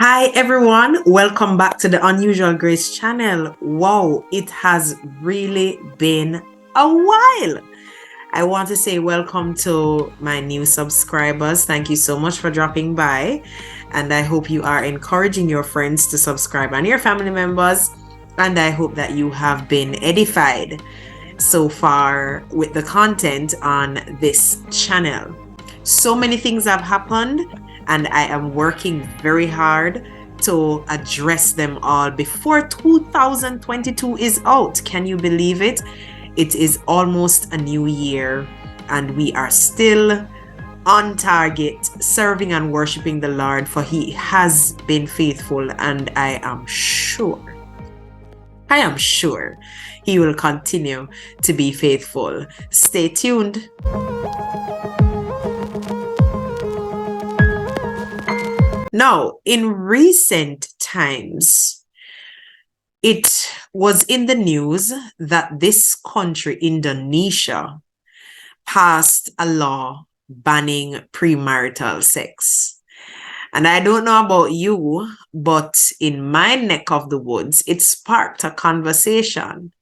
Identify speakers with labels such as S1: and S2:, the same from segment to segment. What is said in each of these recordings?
S1: Hi everyone, welcome back to the Unusual Grace channel. Wow, it has really been a while. I want to say welcome to my new subscribers. Thank you so much for dropping by, and I hope you are encouraging your friends to subscribe and your family members, and I hope that you have been edified so far with the content on this channel. So many things have happened, and I am working very hard to address them all before 2022 is out. Can you believe it? It is almost a new year, and we are still on target, serving and worshiping the Lord, for He has been faithful, and I am sure He will continue to be faithful. Stay tuned. Now, in recent times, it was in the news that this country, Indonesia, passed a law banning premarital sex. And I don't know about you, but in my neck of the woods, it sparked a conversation.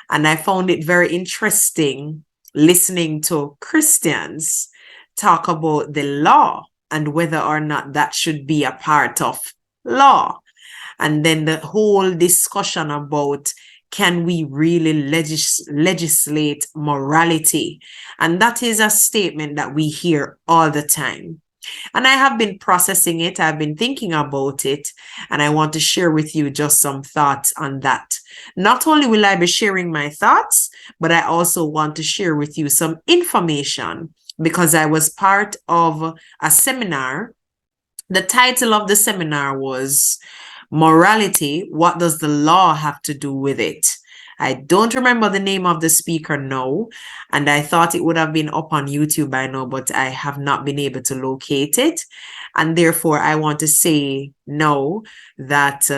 S1: And I found it very interesting listening to Christians talk about the law and whether or not that should be a part of law. And then the whole discussion about, can we really legislate morality? And that is a statement that we hear all the time. And I have been processing it. I've been thinking about it. And I want to share with you just some thoughts on that. Not only will I be sharing my thoughts, but I also want to share with you some information, because I was part of a seminar. The title of the seminar was Morality, What Does the Law Have to Do with It? I don't remember the name of the speaker now, and I thought it would have been up on YouTube by now, but I have not been able to locate it. And therefore, I want to say now that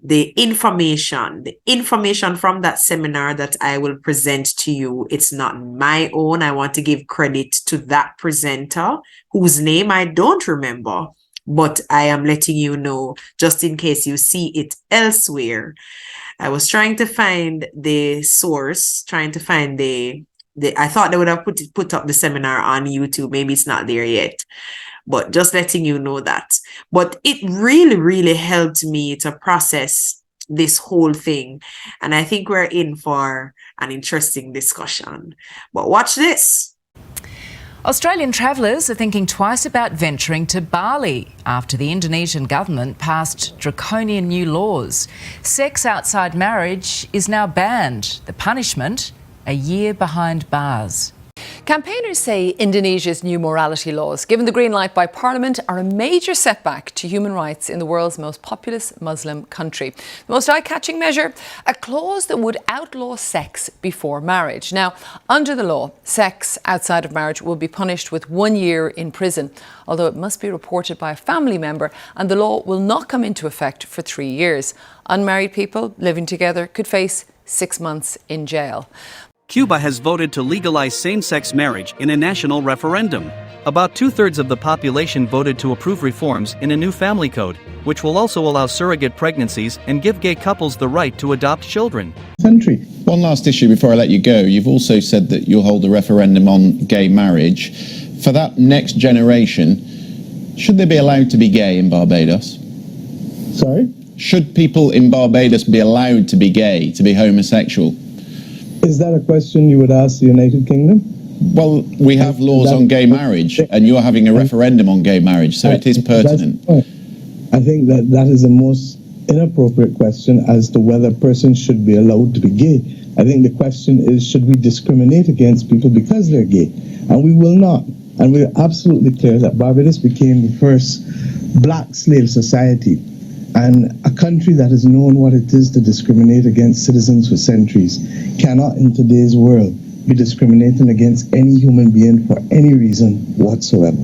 S1: the information from that seminar that I will present to you, it's not my own. I want to give credit to that presenter, whose name I don't remember, but I am letting you know just in case you see it elsewhere. I was trying to find the source, trying to find I thought they would have put up the seminar on YouTube. Maybe it's not there yet, but just letting you know that. But it really, really helped me to process this whole thing. And I think we're in for an interesting discussion. But watch this.
S2: Australian travellers are thinking twice about venturing to Bali after the Indonesian government passed draconian new laws. Sex outside marriage is now banned. The punishment, a year behind bars.
S3: Campaigners say Indonesia's new morality laws, given the green light by Parliament, are a major setback to human rights in the world's most populous Muslim country. The most eye-catching measure, a clause that would outlaw sex before marriage. Now, under the law, sex outside of marriage will be punished with 1 year in prison, although it must be reported by a family member, and the law will not come into effect for 3 years. Unmarried people living together could face 6 months in jail.
S4: Cuba has voted to legalize same-sex marriage in a national referendum. About 2/3 of the population voted to approve reforms in a new family code, which will also allow surrogate pregnancies and give gay couples the right to adopt children.
S5: Country. One last issue before I let you go. You've also said that you'll hold a referendum on gay marriage. For that next generation, should they be allowed to be gay in Barbados?
S6: Sorry?
S5: Should people in Barbados be allowed to be gay, to be homosexual?
S6: Is that a question you would ask the United Kingdom?
S5: Well, we have laws on gay marriage, and you're having a referendum on gay marriage, so it is pertinent.
S6: I think that is the most inappropriate question as to whether persons should be allowed to be gay. I think the question is, should we discriminate against people because they're gay? And we will not. And we're absolutely clear that Barbados became the first black slave society, and a country that has known what it is to discriminate against citizens for centuries cannot in today's world be discriminating against any human being for any reason whatsoever.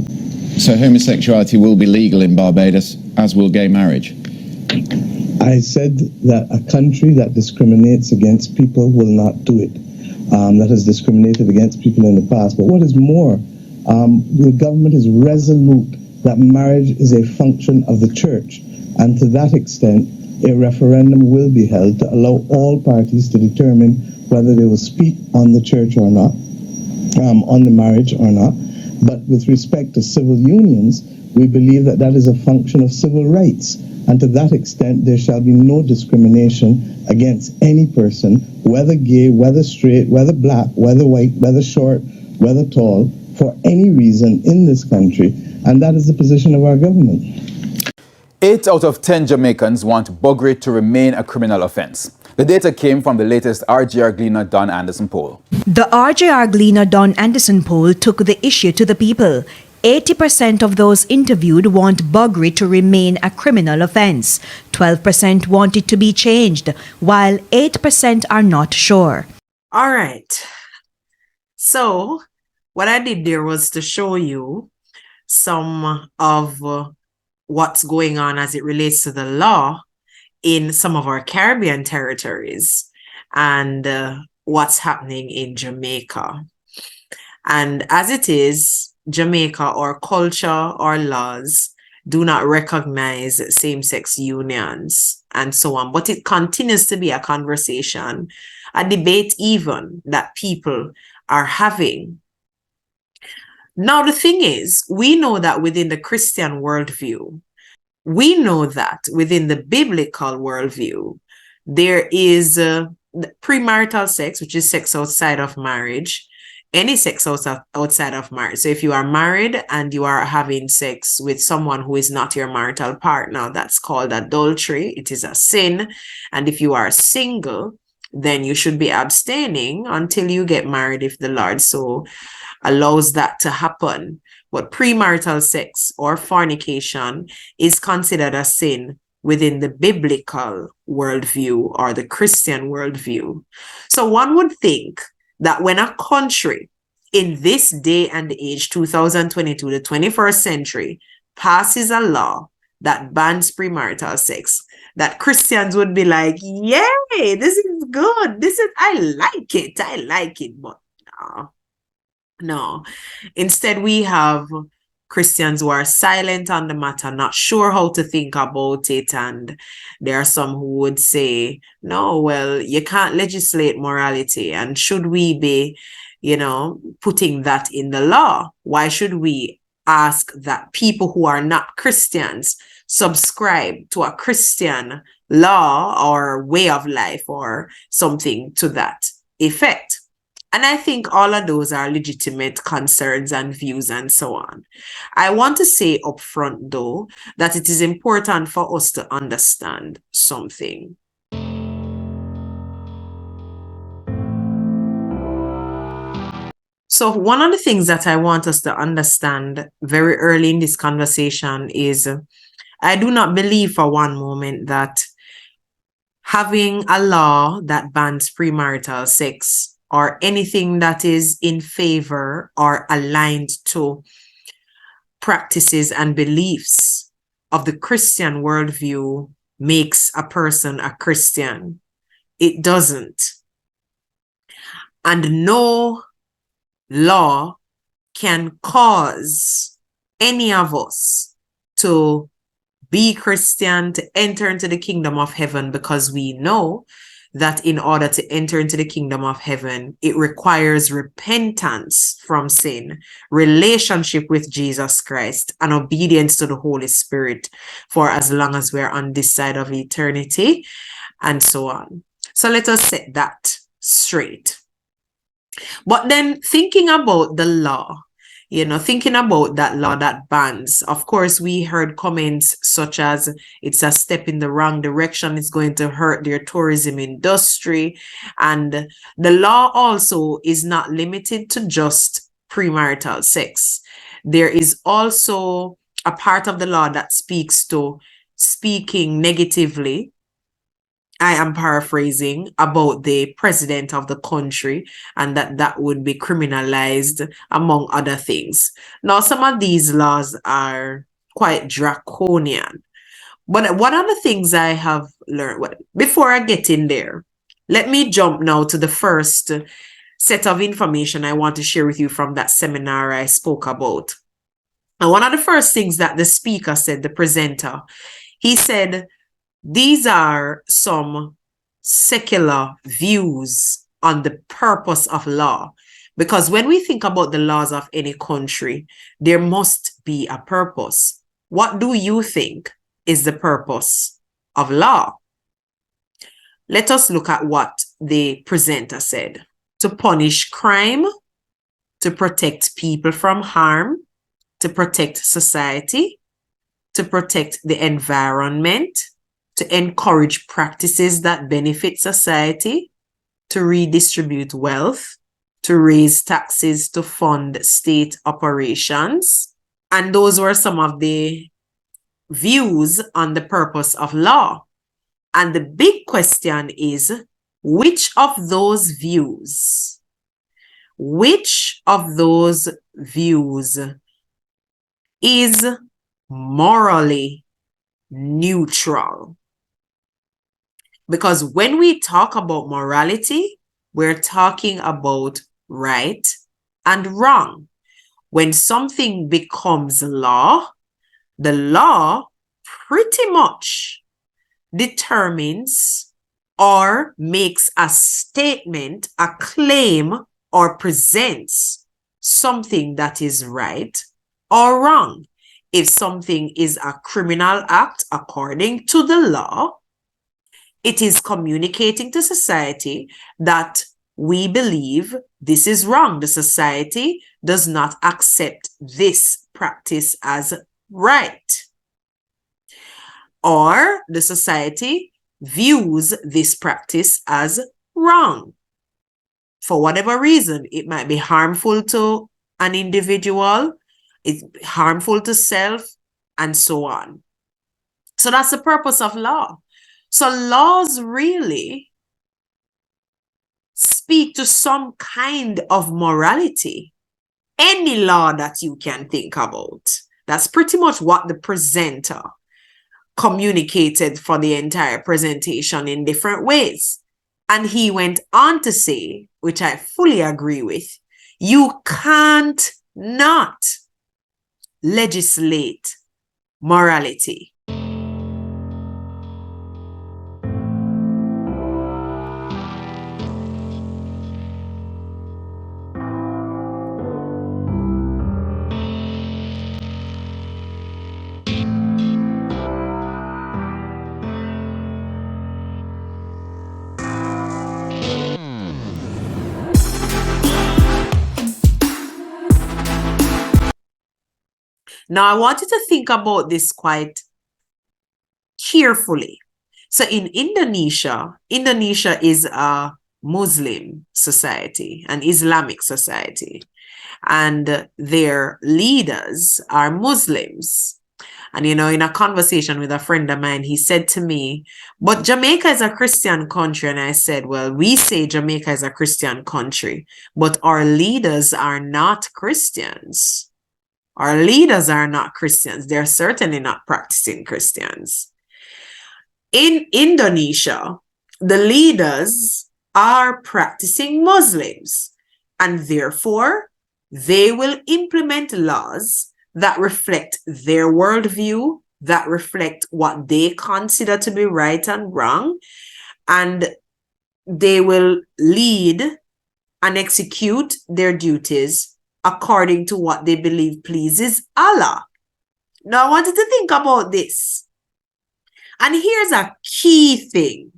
S5: So homosexuality will be legal in Barbados, as will gay marriage?
S6: I said that a country that discriminates against people will not do it. That has discriminated against people in the past. But what is more, the government is resolute that marriage is a function of the church. And to that extent, a referendum will be held to allow all parties to determine whether they will speak on the church or not, on the marriage or not. But with respect to civil unions, we believe that that is a function of civil rights. And to that extent, there shall be no discrimination against any person, whether gay, whether straight, whether black, whether white, whether short, whether tall, for any reason in this country. And that is the position of our government.
S7: 8 out of 10 Jamaicans want buggery to remain a criminal offence. The data came from the latest RGR Gleaner Don Anderson poll.
S8: The RJR Gleaner Don Anderson poll took the issue to the people. 80% of those interviewed want buggery to remain a criminal offence. 12% want it to be changed, while 8% are not sure.
S1: All right. So what I did there was to show you some of what's going on as it relates to the law in some of our Caribbean territories and what's happening in Jamaica. And as it is, Jamaica, or culture or laws do not recognize same-sex unions and so on. But it continues to be a conversation, a debate even, that people are having. Now, the thing is, we know that within the Christian worldview, we know that within the biblical worldview, there is premarital sex, which is sex outside of marriage, any sex outside of marriage. So if you are married and you are having sex with someone who is not your marital partner, that's called adultery. It is a sin. And if you are single, then you should be abstaining until you get married if the Lord so allows that to happen. But premarital sex or fornication is considered a sin within the biblical worldview or the Christian worldview. So one would think that when a country in this day and age, 2022, the 21st century, passes a law that bans premarital sex, that Christians would be like, yay, this is good. I like it. But no. Instead, we have Christians who are silent on the matter, not sure how to think about it. And there are some who would say, no, well, you can't legislate morality. And should we be, putting that in the law? Why should we ask that people who are not Christians subscribe to a Christian law or way of life or something to that effect? And I think all of those are legitimate concerns and views and so on. I want to say up front, though, that it is important for us to understand something. So one of the things that I want us to understand very early in this conversation is I do not believe for one moment that having a law that bans premarital sex or anything that is in favor or aligned to practices and beliefs of the Christian worldview makes a person a Christian. It doesn't. And no law can cause any of us to be Christian, to enter into the kingdom of heaven, because we know that in order to enter into the kingdom of heaven, it requires repentance from sin, relationship with Jesus Christ, and obedience to the Holy Spirit for as long as we're on this side of eternity, and so on. So let us set that straight. But then thinking about the law, thinking about that law that bans, of course, we heard comments such as it's a step in the wrong direction, it's going to hurt their tourism industry. And the law also is not limited to just premarital sex. There is also a part of the law that speaks to speaking negatively, I am paraphrasing, about the president of the country, and that would be criminalized, among other things. Now, some of these laws are quite draconian. But one of the things I have learned, before I get in there, let me jump now to the first set of information I want to share with you from that seminar I spoke about. And one of the first things that the speaker said, the presenter, He said, these are some secular views on the purpose of law. Because when we think about the laws of any country, there must be a purpose. What do you think is the purpose of law? Let us look at what the presenter said. To punish crime, to protect people from harm, to protect society, to protect the environment, to encourage practices that benefit society, to redistribute wealth, to raise taxes to fund state operations. And those were some of the views on the purpose of law. And the big question is, which of those views is morally neutral? Because when we talk about morality, we're talking about right and wrong. When something becomes law, the law pretty much determines or makes a statement, a claim, or presents something that is right or wrong. If something is a criminal act according to the law, it is communicating to society that we believe this is wrong. The society does not accept this practice as right. Or the society views this practice as wrong. For whatever reason, it might be harmful to an individual, it's harmful to self, and so on. So that's the purpose of law. So laws really speak to some kind of morality. Any law that you can think about. That's pretty much what the presenter communicated for the entire presentation in different ways. And he went on to say, which I fully agree with, you can't not legislate morality. Now, I want you to think about this quite carefully. So in Indonesia is a Muslim society, an Islamic society, and their leaders are Muslims. And, in a conversation with a friend of mine, he said to me, but Jamaica is a Christian country. And I said, well, we say Jamaica is a Christian country, but our leaders are not Christians. Our leaders are not Christians. They're certainly not practicing Christians. In Indonesia, the leaders are practicing Muslims, and therefore they will implement laws that reflect their worldview, that reflect what they consider to be right and wrong, and they will lead and execute their duties according to what they believe pleases Allah. Now, I want you to think about this. And here's a key thing.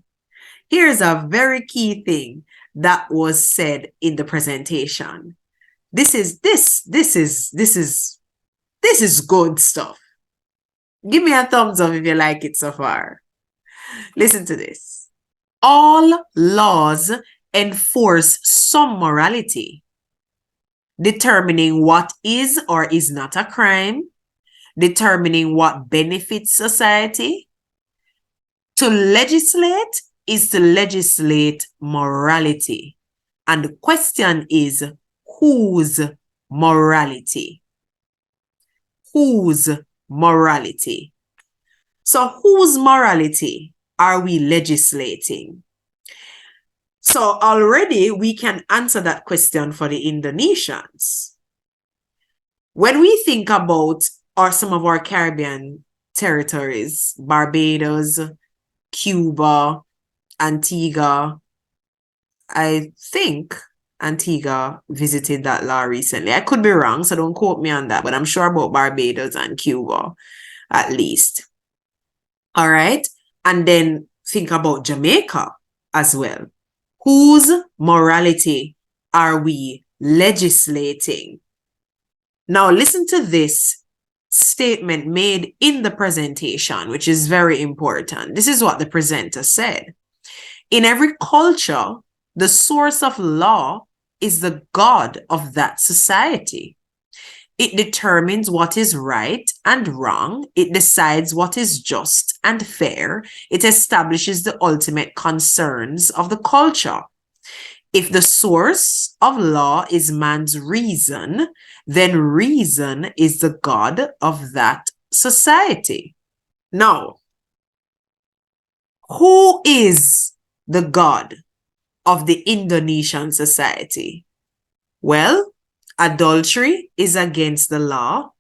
S1: Here's a very key thing that was said in the presentation. This is good stuff. Give me a thumbs up if you like it so far. Listen to this. All laws enforce some morality, determining what is or is not a crime, determining what benefits society. To legislate is to legislate morality. And the question is, whose morality? Whose morality? So whose morality are we legislating? So already we can answer that question for the Indonesians. When we think about some of our Caribbean territories: Barbados, Cuba, Antigua. I think Antigua visited that law recently. I could be wrong, so don't quote me on that, but I'm sure about Barbados and Cuba, at least. All right. And then think about Jamaica as well. Whose morality are we legislating? Now, listen to this statement made in the presentation, which is very important. This is what the presenter said. In every culture, the source of law is the God of that society. It determines what is right and wrong. It decides what is just and fair. It establishes the ultimate concerns of the culture. If the source of law is man's reason, then reason is the God of that society. Now, who is the God of the Indonesian society? Well, adultery is against the law.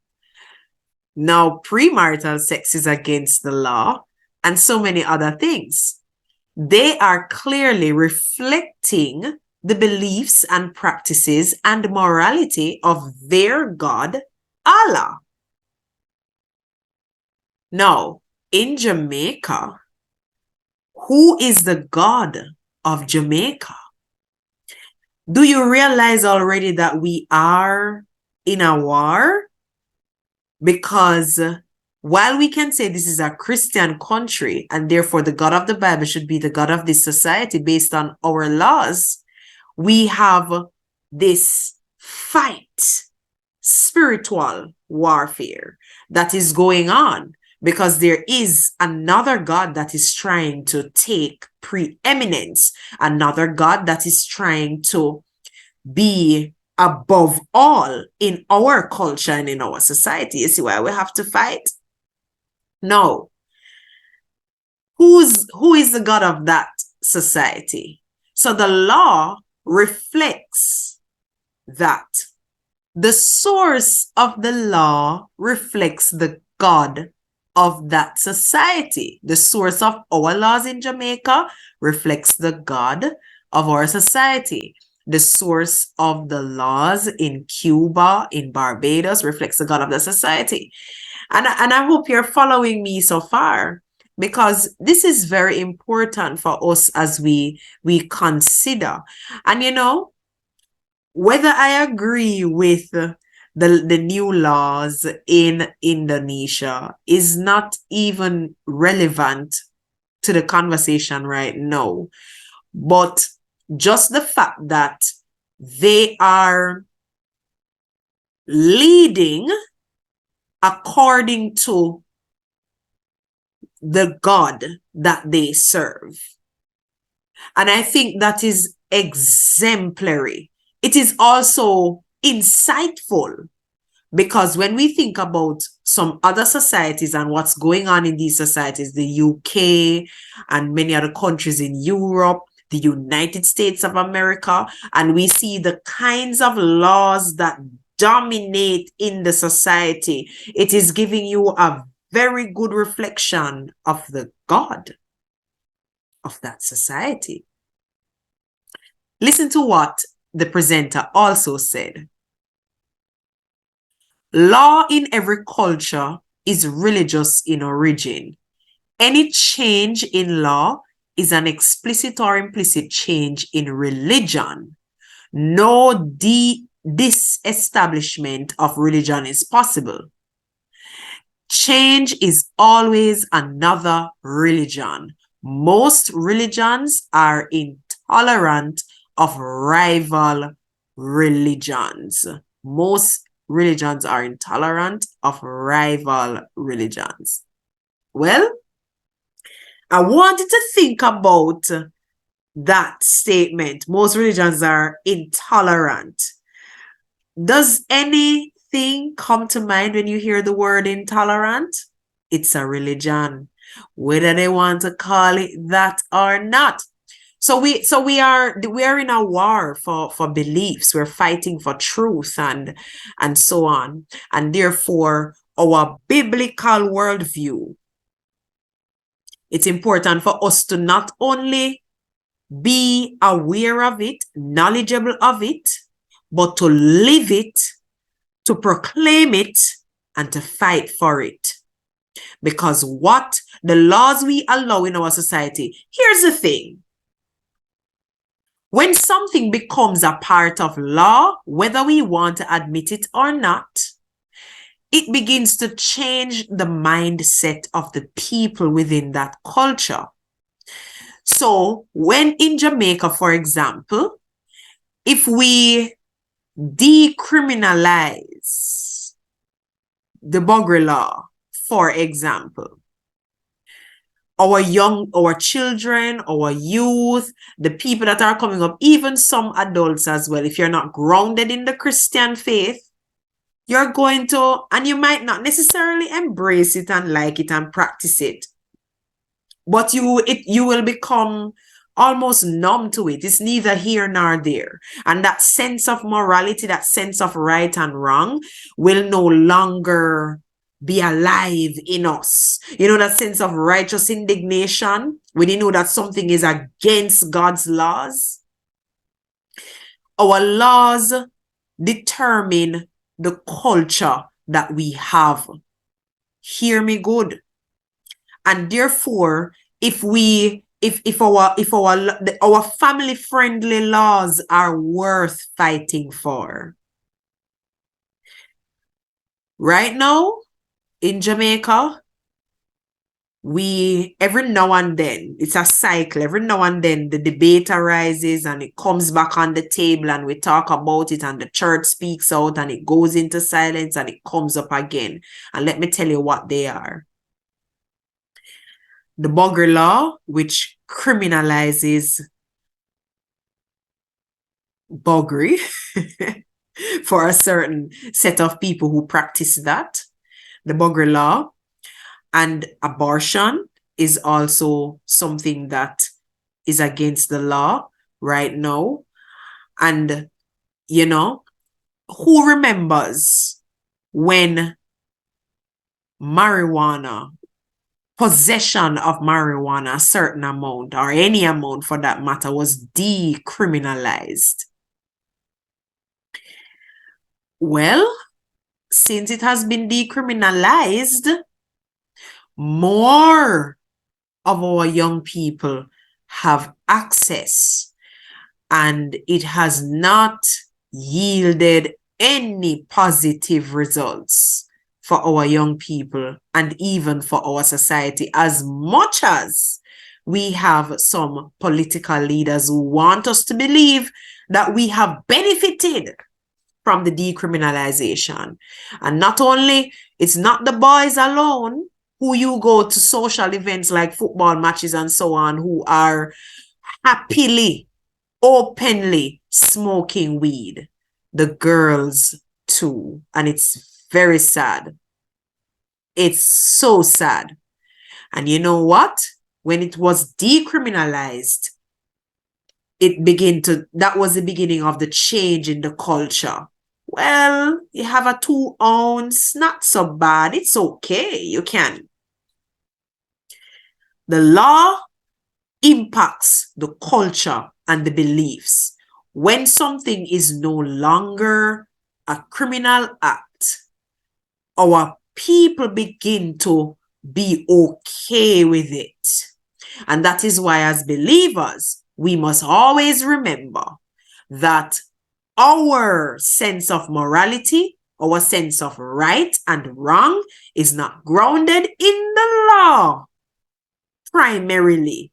S1: Now, premarital sex is against the law, and so many other things. They are clearly reflecting the beliefs and practices and morality of their God, Allah. Now, in Jamaica, who is the God of Jamaica? Do you realize already that we are in a war? Because while we can say this is a Christian country and therefore the God of the Bible should be the God of this society based on our laws, we have this fight, spiritual warfare that is going on, because there is another God that is trying to take preeminence, another God that is trying to be above all in our culture and in our society. You see why we have to fight? No. Who is the God of that society? So the law reflects that. The source of the law reflects the God of that society. The source of our laws in Jamaica reflects the God of our society. The source of the laws in Cuba, in Barbados, reflects the God of the society. And I hope you're following me so far, because this is very important for us as we consider. And you know, whether I agree with the new laws in Indonesia is not even relevant to the conversation right now. But just the fact that they are leading according to the God that they serve. And I think that is exemplary. It is also insightful, because when we think about some other societies and what's going on in these societies, the UK and many other countries in Europe, the United States of America, and we see the kinds of laws that dominate in the society, it is giving you a very good reflection of the God of that society. Listen to what the presenter also said. Law in every culture is religious in origin. Any change in law is an explicit or implicit change in religion. No disestablishment of religion is possible. Change is always another religion. Most religions are intolerant of rival religions. Most religions are intolerant of rival religions. Well, I wanted to think about that statement. Most religions are intolerant. Does anything come to mind when you hear the word intolerant? It's a religion, whether they want to call it that or not. So we are in a war for beliefs. We're fighting for truth and so on. And therefore, our biblical worldview, it's important for us to not only be aware of it, knowledgeable of it, but to live it, to proclaim it, and to fight for it. Because what the laws we allow in our society, here's the thing. When something becomes a part of law, whether we want to admit it or not, it begins to change the mindset of the people within that culture. So when in Jamaica, for example, if we decriminalize the buggery law, for example, our children, our youth, the people that are coming up, even some adults as well, if you're not grounded in the Christian faith, you're going to, and you might not necessarily embrace it and like it and practice it, but you will become almost numb to it. It's neither here nor there. And that sense of morality, that sense of right and wrong will no longer be alive in us. You know, that sense of righteous indignation when you know that something is against God's laws. Our laws determine the culture that we have. Hear me good. And therefore, if our family friendly laws are worth fighting for. Right now in Jamaica, every now and then, it's a cycle, every now and then the debate arises and it comes back on the table and we talk about it and the church speaks out and it goes into silence and it comes up again. And let me tell you what they are. The buggery law, which criminalizes buggery for a certain set of people who practice that. The buggery law. And abortion is also something that is against the law right now. And, you know, who remembers when possession of marijuana, a certain amount, or any amount for that matter, was decriminalized? Well, since it has been decriminalized, more of our young people have access, and it has not yielded any positive results for our young people and even for our society, as much as we have some political leaders who want us to believe that we have benefited from the decriminalization. And not only, it's not the boys alone who you go to social events like football matches and so on, who are happily, openly smoking weed. The girls too. And it's very sad. It's so sad. And you know what? When it was decriminalized, that was the beginning of the change in the culture. Well, you have a 2 ounce, not so bad. It's okay. You can. The law impacts the culture and the beliefs. When something is no longer a criminal act, our people begin to be okay with it. And that is why, as believers, we must always remember that our sense of morality, our sense of right and wrong is not grounded in the law primarily,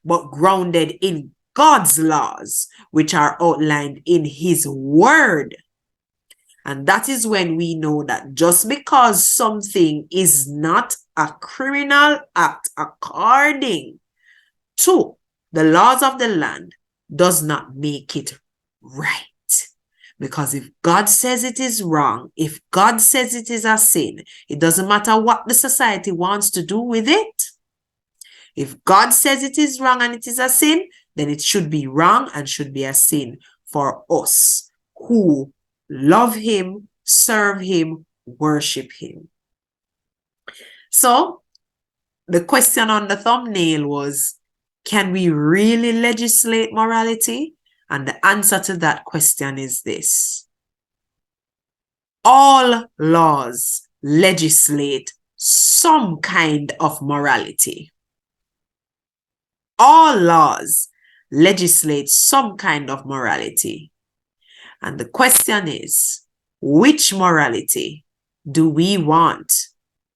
S1: but grounded in God's laws, which are outlined in His Word. And that is when we know that just because something is not a criminal act according to the laws of the land does not make it right. Because if God says it is wrong, if God says it is a sin, it doesn't matter what the society wants to do with it. If God says it is wrong and it is a sin, then it should be wrong and should be a sin for us who love Him, serve Him, worship Him. So the question on the thumbnail was, can we really legislate morality? And the answer to that question is this. All laws legislate some kind of morality. All laws legislate some kind of morality. And the question is, which morality do we want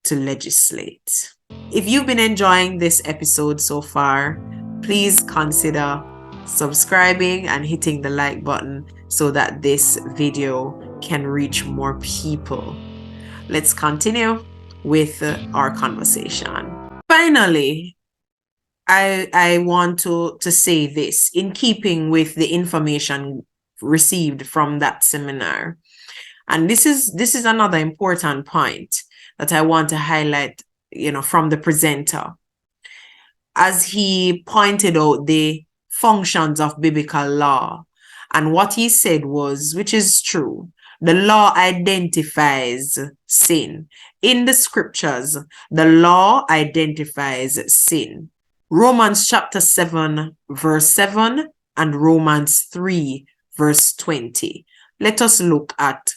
S1: to legislate? If you've been enjoying this episode so far, please consider subscribing and hitting the like button so that this video can reach more people. Let's continue with our conversation. Finally, I want to say this in keeping with the information received from that seminar. And this is another important point that I want to highlight, from the presenter. As he pointed out the functions of biblical law, and what he said was, which is true, the law identifies sin. In the scriptures, the law identifies sin. Romans chapter 7, verse 7 and Romans 3, verse 20. Let us look at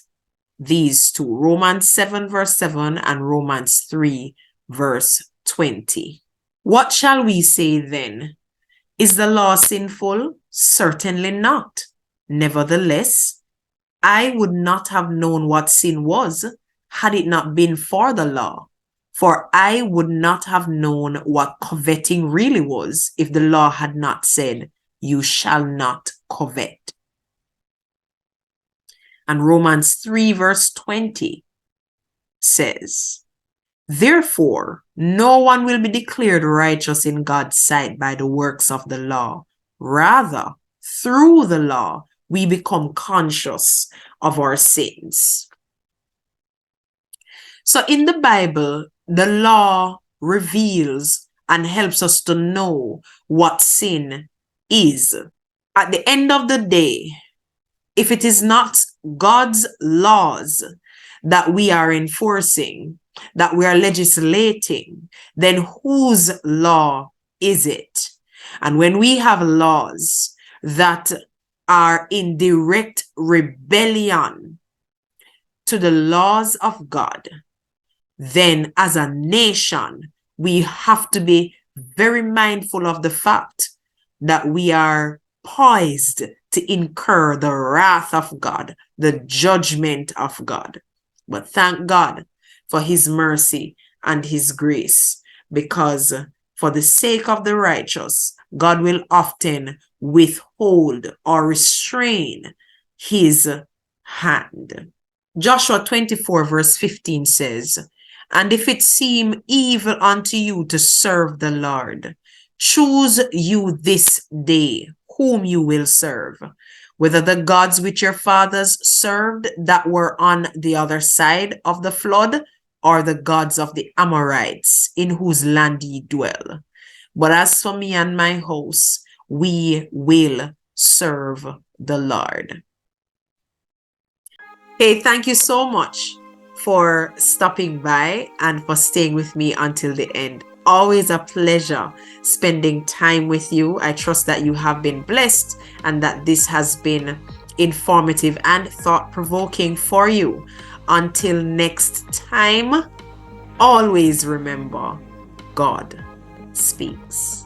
S1: these two, Romans 7, verse 7 and Romans 3, verse 20. What shall we say then? Is the law sinful? Certainly not. Nevertheless, I would not have known what sin was had it not been for the law. For I would not have known what coveting really was if the law had not said, you shall not covet. And Romans 3 verse 20 says, therefore, no one will be declared righteous in God's sight by the works of the law. Rather, through the law, we become conscious of our sins. So in the Bible, the law reveals and helps us to know what sin is. At the end of the day, if it is not God's laws that we are enforcing, that we are legislating, then whose law is it? And when we have laws that are in direct rebellion to the laws of God, then as a nation, we have to be very mindful of the fact that we are poised to incur the wrath of God, the judgment of God. But thank God for his mercy and his grace, because for the sake of the righteous, God will often withhold or restrain his hand. Joshua 24 verse 15 says, and if it seem evil unto you to serve the Lord, choose you this day whom you will serve, whether the gods which your fathers served that were on the other side of the flood, or the gods of the Amorites in whose land ye dwell. But as for me and my house, we will serve the Lord. Hey, thank you so much for stopping by and for staying with me until the end. Always a pleasure spending time with you. I trust that you have been blessed and that this has been informative and thought-provoking for you. Until next time, always remember, God speaks.